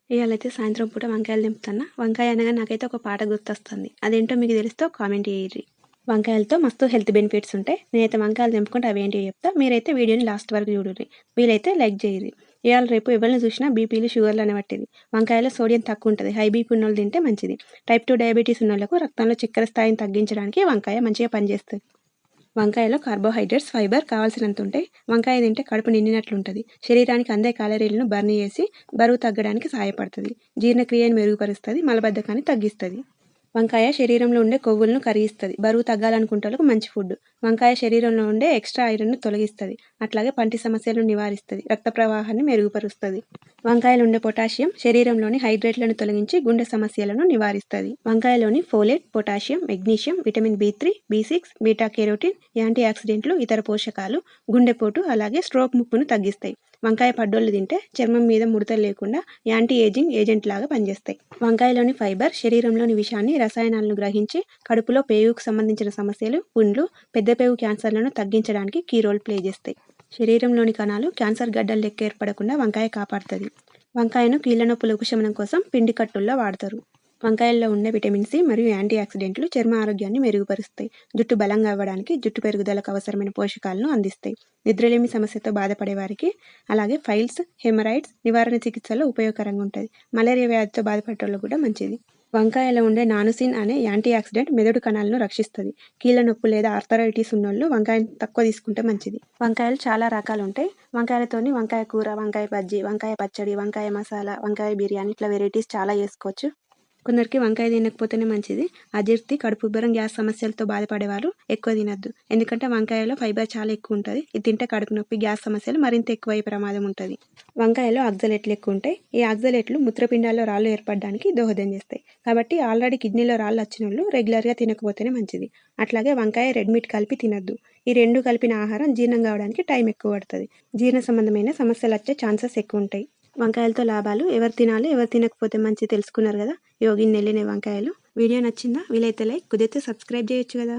ఇయాలైతే సాయంత్రం పూట వంకాయలు తెంపుతున్నా. వంకాయ అనగా నాకైతే ఒక పాట గుర్తొస్తుంది. అదేంటో మీకు తెలిస్తే కామెంట్ చేయండి. వంకాయలతో మస్తు హెల్త్ బెనిఫిట్స్ ఉంటాయి. నేనైతే వంకాయలు తెంపుకుంటే అవేంటివో చెప్తా. మీరైతే వీడియోని లాస్ట్ వరకు చూడండి. వీలైతే లైక్ చేయండి. ఇవాళ రేపు ఎవరిని చూసినా బీపీలు షుగర్లు అనేవట్టిది. వంకాయలో సోడియం తక్కువ ఉంటుంది. హై బీపీ ఉన్నోళ్ళు తింటే మంచిది. టైప్ 2 డయాబెటీస్ ఉన్నోళ్ళకు రక్తంలో చక్కెర స్థాయిని తగ్గించడానికి వంకాయ మంచిగా పనిచేస్తుంది. వంకాయలో కార్బోహైడ్రేట్స్, ఫైబర్ కావాల్సినంత ఉంటాయి. వంకాయ తింటే కడుపు నిండినట్లుంటుంది. శరీరానికి అందే క్యాలరీలను బర్న్ చేసి బరువు తగ్గడానికి సహాయపడుతుంది. జీర్ణక్రియను మెరుగుపరుస్తుంది. మలబద్ధకాన్ని తగ్గిస్తుంది. వంకాయ శరీరంలో ఉండే కొవ్వులను కరిగిస్తుంది. బరువు తగ్గాలనుకుంటోళ్ళకు మంచి ఫుడ్. వంకాయ శరీరంలో ఉండే ఎక్స్ట్రా ఐరన్ను తొలగిస్తుంది. అట్లాగే పంటి సమస్యలను నివారిస్తుంది. రక్త ప్రవాహాన్ని మెరుగుపరుస్తుంది. వంకాయలో ఉండే పొటాషియం శరీరంలోని హైడ్రేట్లను తొలగించి గుండె సమస్యలను నివారిస్తుంది. వంకాయలోని folate, potassium, magnesium, vitamin B3, B6, beta carotene, anti ఆక్సిడెంట్లు, ఇతర పోషకాలు గుండెపోటు అలాగే స్ట్రోక్ ముప్పును తగ్గిస్తాయి. వంకాయ పడ్డోళ్ళు తింటే చర్మం మీద ముడతలు లేకుండా యాంటీ ఏజింగ్ ఏజెంట్ లాగా పనిచేస్తాయి. వంకాయలోని ఫైబర్ శరీరంలోని విషాన్ని, రసాయనాలను గ్రహించి కడుపులో పేగుకు సంబంధించిన సమస్యలు, పుండ్లు, పెద్ద పేగు క్యాన్సర్లను తగ్గించడానికి కీ రోల్ ప్లే చేస్తాయి. శరీరంలోని కణాలు క్యాన్సర్ గడ్డలు లెక్క ఏర్పడకుండా వంకాయ కాపాడుతుంది. వంకాయను కీళ్ళ నొప్పుల ఉపశమనం కోసం పిండి కట్టుల్లో వాడతారు. వంకాయల్లో ఉండే విటమిన్ సి మరియు యాంటీ ఆక్సిడెంట్లు చర్మ ఆరోగ్యాన్ని మెరుగుపరుస్తాయి. జుట్టు బలంగా అవ్వడానికి, జుట్టు పెరుగుదలకు అవసరమైన పోషకాలను అందిస్తాయి. నిద్రలేమి సమస్యతో బాధపడే వారికి, అలాగే ఫైల్స్, హెమరాయిడ్స్ నివారణ చికిత్సలో ఉపయోగకరంగా ఉంటుంది. మలేరియా వ్యాధితో బాధపడేటోళ్ళు కూడా మంచిది. వంకాయలో ఉండే నానుసిన్ అనే యాంటీ ఆక్సిడెంట్ మెదడు కణాలను రక్షిస్తుంది. కీళ్ళ నొప్పి లేదా ఆర్థరైటిస్ ఉన్నోళ్ళు వంకాయను తక్కువ తీసుకుంటే మంచిది. వంకాయలు చాలా రకాలు ఉంటాయి. వంకాయలతోని వంకాయ కూర, వంకాయ బజ్జీ, వంకాయ పచ్చడి, వంకాయ మసాలా, వంకాయ బిర్యానీ ఇట్లా వెరైటీస్ చాలా చేసుకోవచ్చు. కొందరికి వంకాయ తినకపోతేనే మంచిది. అజీర్తి, కడుపుబ్బరం, గ్యాస్ సమస్యలతో బాధపడేవారు ఎక్కువ తినద్దు. ఎందుకంటే వంకాయలో ఫైబర్ చాలా ఎక్కువ ఉంటుంది. ఇది తింటే కడుపు నొప్పి, గ్యాస్ సమస్యలు మరింత ఎక్కువయ్యే ప్రమాదం ఉంటుంది. వంకాయలో ఆక్సలేట్లు ఎక్కువ ఉంటాయి. ఈ ఆక్సలేట్లు మూత్రపిండాల్లో రాళ్ళు ఏర్పడడానికి దోహదం చేస్తాయి. కాబట్టి ఆల్రెడీ కిడ్నీలో రాళ్ళు వచ్చిన వాళ్ళు రెగ్యులర్గా తినకపోతేనే మంచిది. అట్లాగే వంకాయ, రెడ్ మీట్ కలిపి తినద్దు. ఈ రెండు కలిపిన ఆహారం జీర్ణం కావడానికి టైం ఎక్కువ పడుతుంది. జీర్ణ సంబంధమైన సమస్యలు వచ్చే ఛాన్సెస్ ఎక్కువ ఉంటాయి. వంకాయలతో లాభాలు, ఎవరు తినాలి, ఎవరు తినకపోతే మంచి తెలుసుకున్నారు కదా. యోగిన్ నెల్లినే వంకాయలు. వీడియో నచ్చిందా? వీలైతే లైక్, కుదిరితే సబ్స్క్రైబ్ చేయొచ్చు కదా.